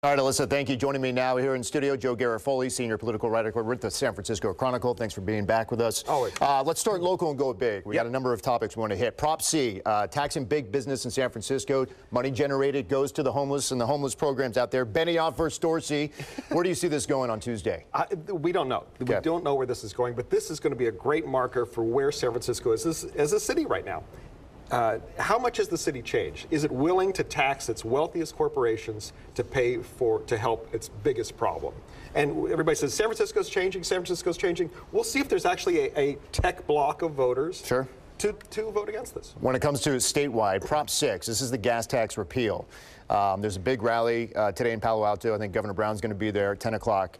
All right, Alyssa, thank you. Joining me now here in studio, Joe Garofoli, senior political writer with the San Francisco Chronicle. Thanks for being back with us. Always. Let's start local and go big. We got a number of topics we want to hit. Prop C, taxing big business in San Francisco. Money generated goes to the homeless and the homeless programs out there. Benioff versus Dorsey. Where do you see this going on Tuesday? We don't know. We don't know where this is going, but this is going to be a great marker for where San Francisco is as a city right now. How much has the city changed? Is it willing to tax its wealthiest corporations to help its biggest problem? And everybody says San Francisco's changing, San Francisco's changing. We'll see if there's actually a tech block of voters to vote against this. When it comes to statewide, Prop 6, this is the gas tax repeal. There's a big rally today in Palo Alto. I think Governor Brown's going to be there at 10 o'clock.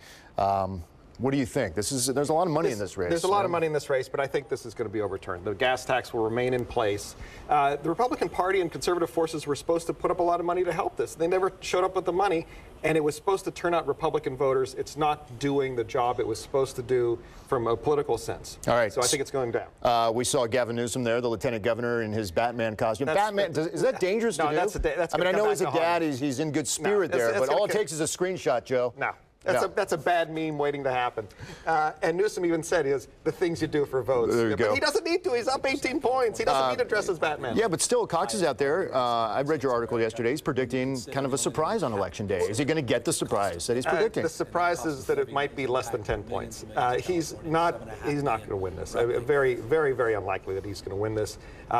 What do you think? There's a lot of money in this race. There's a lot of money in this race, but I think this is going to be overturned. The gas tax will remain in place. The Republican Party and conservative forces were supposed to put up a lot of money to help this. They never showed up with the money, and it was supposed to turn out Republican voters. It's not doing the job it was supposed to do from a political sense. All right. So I think it's going down. We saw Gavin Newsom there, the lieutenant governor, in his Batman costume. Is that dangerous to do? That's I mean, I know as a dad, he's in good spirit there, but all it takes is a screenshot, Joe. No. That's a bad meme waiting to happen. And Newsom even said the things you do for votes. But he doesn't need to. He's up 18 points. He doesn't need to dress as Batman. Yeah, but still, Cox is out there. I read your article yesterday. He's predicting kind of a surprise on Election Day. Is he going to get the surprise that he's predicting? The surprise is that it might be less than 10 points. He's not going to win this. Very, very, very unlikely that he's going to win this.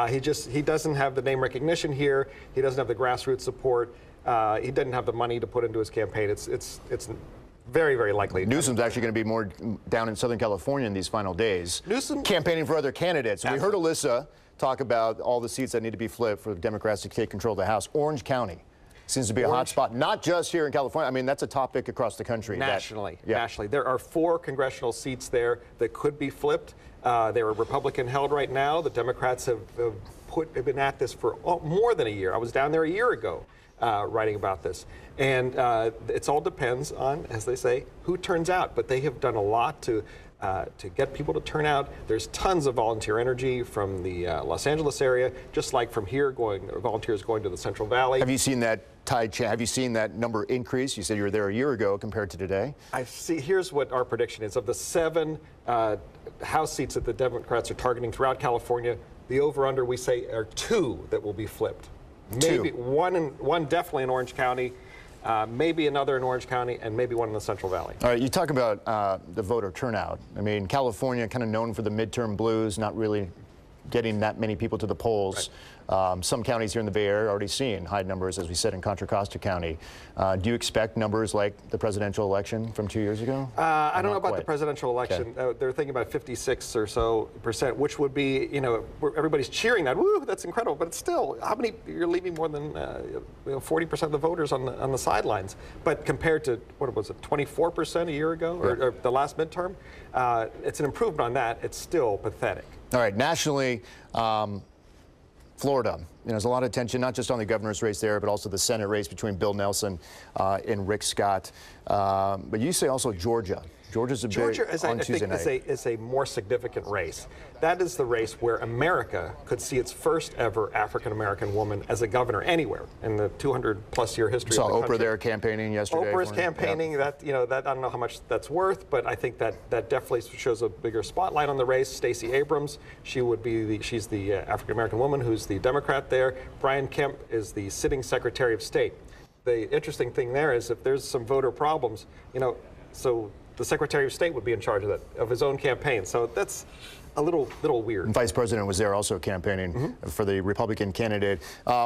He doesn't have the name recognition here. He doesn't have the grassroots support. He doesn't have the money to put into his campaign. It's very, very likely. Newsom's actually going to be more down in Southern California in these final days. Newsom campaigning for other candidates. And we heard Alyssa talk about all the seats that need to be flipped for the Democrats to take control of the House. Orange County seems to be a hot spot, not just here in California. I mean, that's a topic across the country. Nationally. There are 4 congressional seats there that could be flipped. They are Republican held right now. The Democrats have been at this for more than a year. I was down there a year ago. Writing about this. And it all depends on, as they say, who turns out. But they have done a lot to get people to turn out. There's tons of volunteer energy from the Los Angeles area, just like from here, volunteers going to the Central Valley. Have you seen that have you seen that number increase? You said you were there a year ago compared to today. Here's what our prediction is. Of the 7 House seats that the Democrats are targeting throughout California, the over-under, we say, are 2 that will be flipped. Maybe one definitely in Orange County, maybe another in Orange County, and maybe one in the Central Valley. All right, you talk about the voter turnout. I mean, California kind of known for the midterm blues, not really getting that many people to the polls. Right. Some counties here in the Bay Area are already seeing high numbers, as we said, in Contra Costa County. Do you expect numbers like the presidential election from 2 years ago? I don't know about the presidential election. Okay. They're thinking about 56% or so, which would be, everybody's cheering that. Woo, that's incredible. But it's still, how many, you're leaving more than 40% of the voters on the sidelines. But compared to, what was it, 24% a year ago, or the last midterm, it's an improvement on that. It's still pathetic. All right, nationally, Florida, there's a lot of attention, not just on the governor's race there, but also the Senate race between Bill Nelson and Rick Scott. But you say also Georgia. Georgia, I think, is a more significant race. That is the race where America could see its first ever African-American woman as a governor anywhere in the 200-plus year history of the country. Oprah there campaigning yesterday. Oprah's campaigning. That I don't know how much that's worth, but I think that definitely shows a bigger spotlight on the race. Stacey Abrams, she's the African-American woman who's the Democrat there. Brian Kemp is the sitting Secretary of State. The interesting thing there is if there's some voter problems, so the Secretary of State would be in charge of his own campaign. So that's a little weird. And Vice President was there also campaigning for the Republican candidate.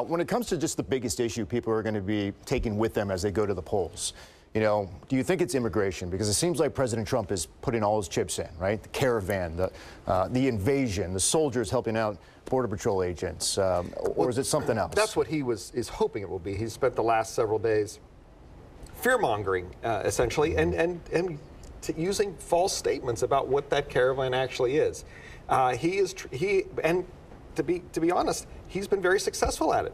When it comes to just the biggest issue people are going to be taking with them as they go to the polls, do you think it's immigration? Because it seems like President Trump is putting all his chips in, right? The caravan, the invasion, the soldiers helping out Border Patrol agents, or is it something else? That's what he is hoping it will be. He spent the last several days fear-mongering, essentially, and using false statements about what that caravan actually is. And to be honest, he's been very successful at it.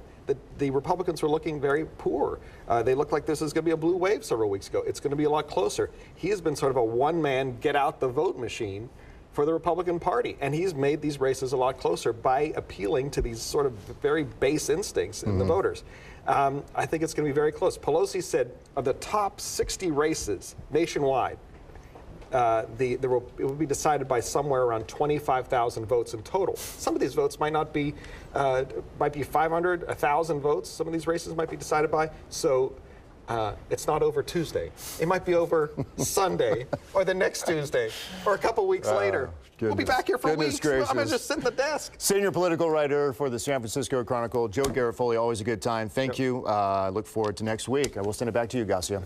The Republicans were looking very poor. They looked like this is going to be a blue wave several weeks ago. It's going to be a lot closer. He has been sort of a one-man get-out-the-vote machine for the Republican Party, and he's made these races a lot closer by appealing to these sort of very base instincts in the voters. I think it's going to be very close. Pelosi said of the top 60 races nationwide, it will be decided by somewhere around 25,000 votes in total. Some of these votes might not be, might be 500, 1,000 votes. Some of these races might be decided by. So it's not over Tuesday. It might be over Sunday or the next Tuesday or a couple weeks later. We'll be back here for weeks. Gracious. I'm going to just sit at the desk. Senior political writer for the San Francisco Chronicle, Joe Garofoli, always a good time. Thank you. I look forward to next week. I will send it back to you, Garcia.